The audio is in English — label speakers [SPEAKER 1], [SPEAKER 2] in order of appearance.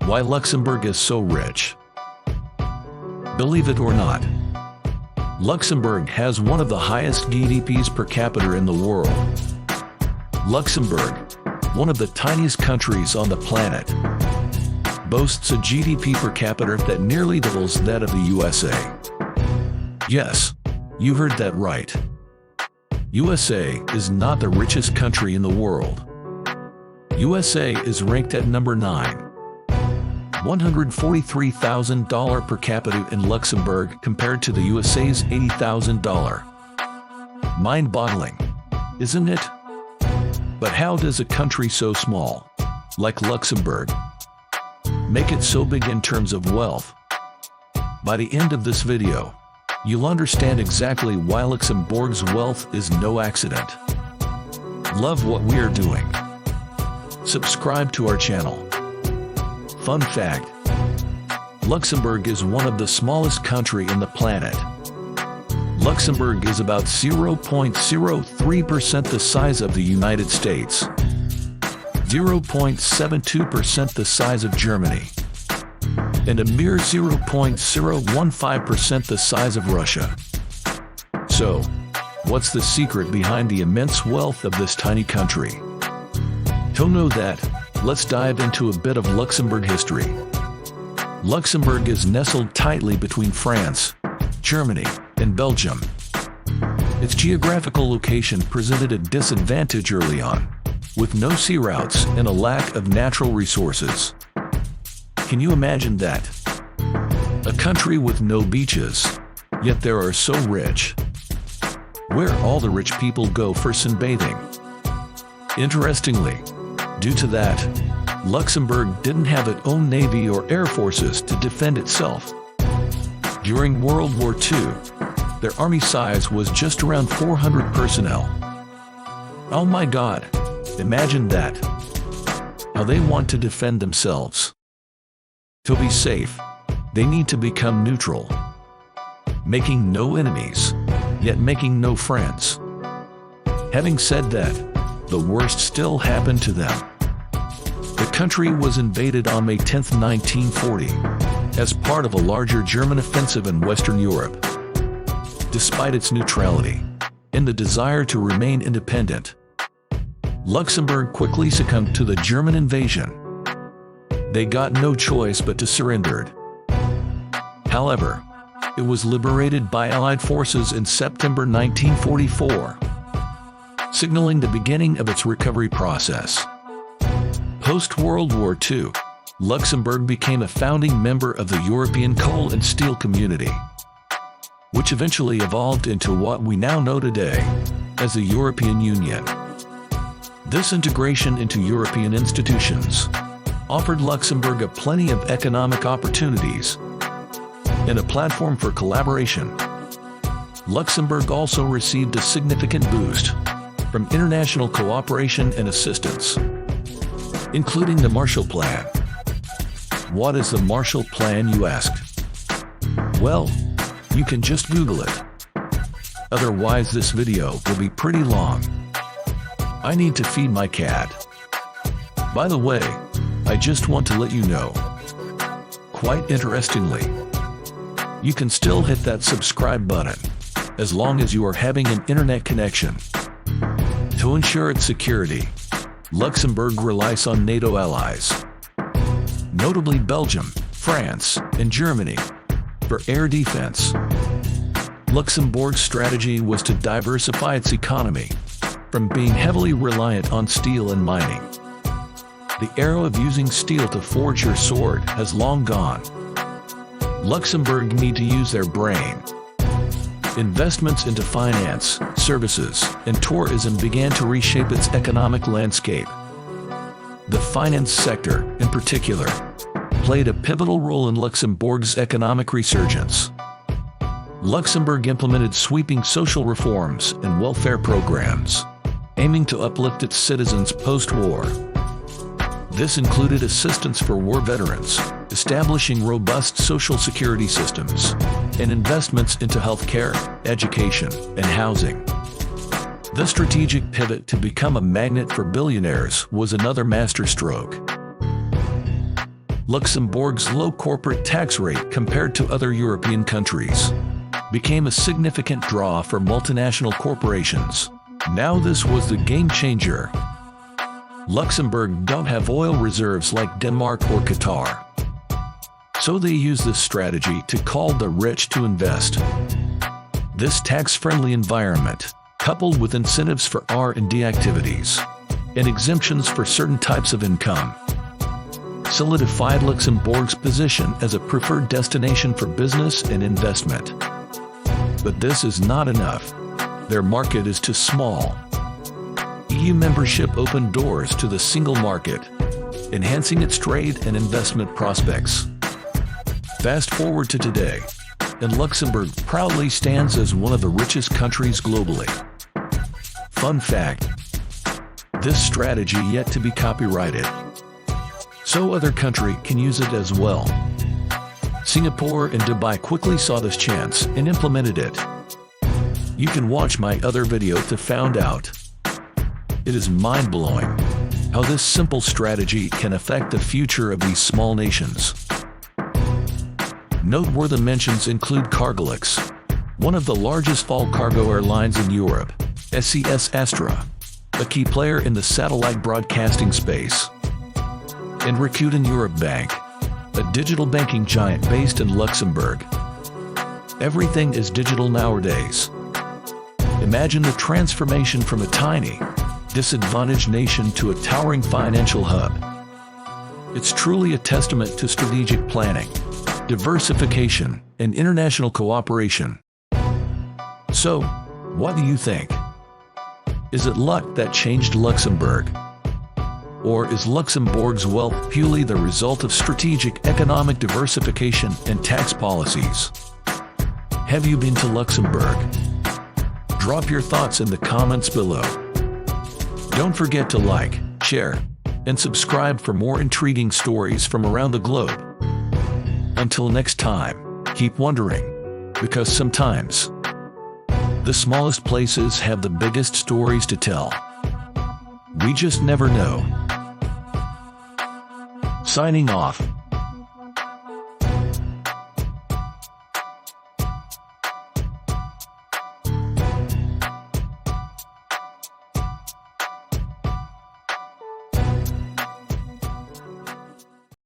[SPEAKER 1] Why Luxembourg is so rich. Believe it or not, Luxembourg has one of the highest GDPs per capita in the world. Luxembourg, one of the tiniest countries on the planet, boasts a GDP per capita that nearly doubles that of the USA. Yes, you heard that right. USA is not the richest country in the world. USA is ranked at number 9. $143,000 per capita in Luxembourg compared to the USA's $80,000. Mind-boggling, isn't it? But how does a country so small, like Luxembourg, make it so big in terms of wealth? By the end of this video, you'll understand exactly why Luxembourg's wealth is no accident. Love what we're doing? Subscribe to our channel. Fun fact: Luxembourg is one of the smallest countries in the planet. Luxembourg is about 0.03% the size of the United States, 0.72% the size of Germany, and a mere 0.015% the size of Russia. So, what's the secret behind the immense wealth of this tiny country? To know that, let's dive into a bit of Luxembourg history. Luxembourg is nestled tightly between France, Germany, and Belgium. Its geographical location presented a disadvantage early on, with no sea routes and a lack of natural resources. Can you imagine that? A country with no beaches, yet they are so rich. Where all the rich people go for sunbathing. Interestingly, due to that, Luxembourg didn't have its own navy or air forces to defend itself. During World War II, their army size was just around 400 personnel. Oh my God, imagine that. How they want to defend themselves. To be safe, they need to become neutral, making no enemies, yet making no friends. Having said that, the worst still happened to them. The country was invaded on May 10, 1940, as part of a larger German offensive in Western Europe. Despite its neutrality and the desire to remain independent, Luxembourg quickly succumbed to the German invasion. They got no choice but to surrender. However, it was liberated by Allied forces in September 1944, signaling the beginning of its recovery process. Post-World War II, Luxembourg became a founding member of the European Coal and Steel Community, which eventually evolved into what we now know today as the European Union. This integration into European institutions offered Luxembourg plenty of economic opportunities and a platform for collaboration. Luxembourg also received a significant boost from international cooperation and assistance, including the Marshall Plan. What is the Marshall Plan, you ask? Well, you can just Google it. Otherwise, this video will be pretty long. I need to feed my cat. By the way, I just want to let you know, quite interestingly, you can still hit that subscribe button, as long as you are having an internet connection. To ensure its security, Luxembourg relies on NATO allies, notably Belgium, France, and Germany, for air defense. Luxembourg's strategy was to diversify its economy from being heavily reliant on steel and mining. The era of using steel to forge your sword has long gone. Luxembourg need to use their brain. Investments into finance, services, and tourism began to reshape its economic landscape. The finance sector, in particular, played a pivotal role in Luxembourg's economic resurgence. Luxembourg implemented sweeping social reforms and welfare programs, aiming to uplift its citizens post-war. This included assistance for war veterans, establishing robust social security systems, and investments into healthcare, education, and housing. The strategic pivot to become a magnet for billionaires was another masterstroke. Luxembourg's low corporate tax rate compared to other European countries became a significant draw for multinational corporations. Now this was the game changer. Luxembourg don't have oil reserves like Denmark or Qatar, so they use this strategy to call the rich to invest. This tax-friendly environment, coupled with incentives for R&D activities and exemptions for certain types of income, solidified Luxembourg's position as a preferred destination for business and investment. But this is not enough. Their market is too small. EU membership opened doors to the single market, enhancing its trade and investment prospects. Fast forward to today, and Luxembourg proudly stands as one of the richest countries globally. Fun fact: this strategy yet to be copyrighted, so other countries can use it as well. Singapore and Dubai quickly saw this chance and implemented it. You can watch my other video to find out. It is mind-blowing how this simple strategy can affect the future of these small nations. Noteworthy mentions include Cargolux, one of the largest fall cargo airlines in Europe, SES Astra, a key player in the satellite broadcasting space, and Rakuten Europe Bank, a digital banking giant based in Luxembourg. Everything is digital nowadays. Imagine the transformation from a tiny, disadvantaged nation to a towering financial hub. It's truly a testament to strategic planning, diversification, and international cooperation. So, what do you think? Is it luck that changed Luxembourg? Or is Luxembourg's wealth purely the result of strategic economic diversification and tax policies? Have you been to Luxembourg? Drop your thoughts in the comments below. Don't forget to like, share, and subscribe for more intriguing stories from around the globe. Until next time, keep wondering, because sometimes the smallest places have the biggest stories to tell. We just never know. Signing off.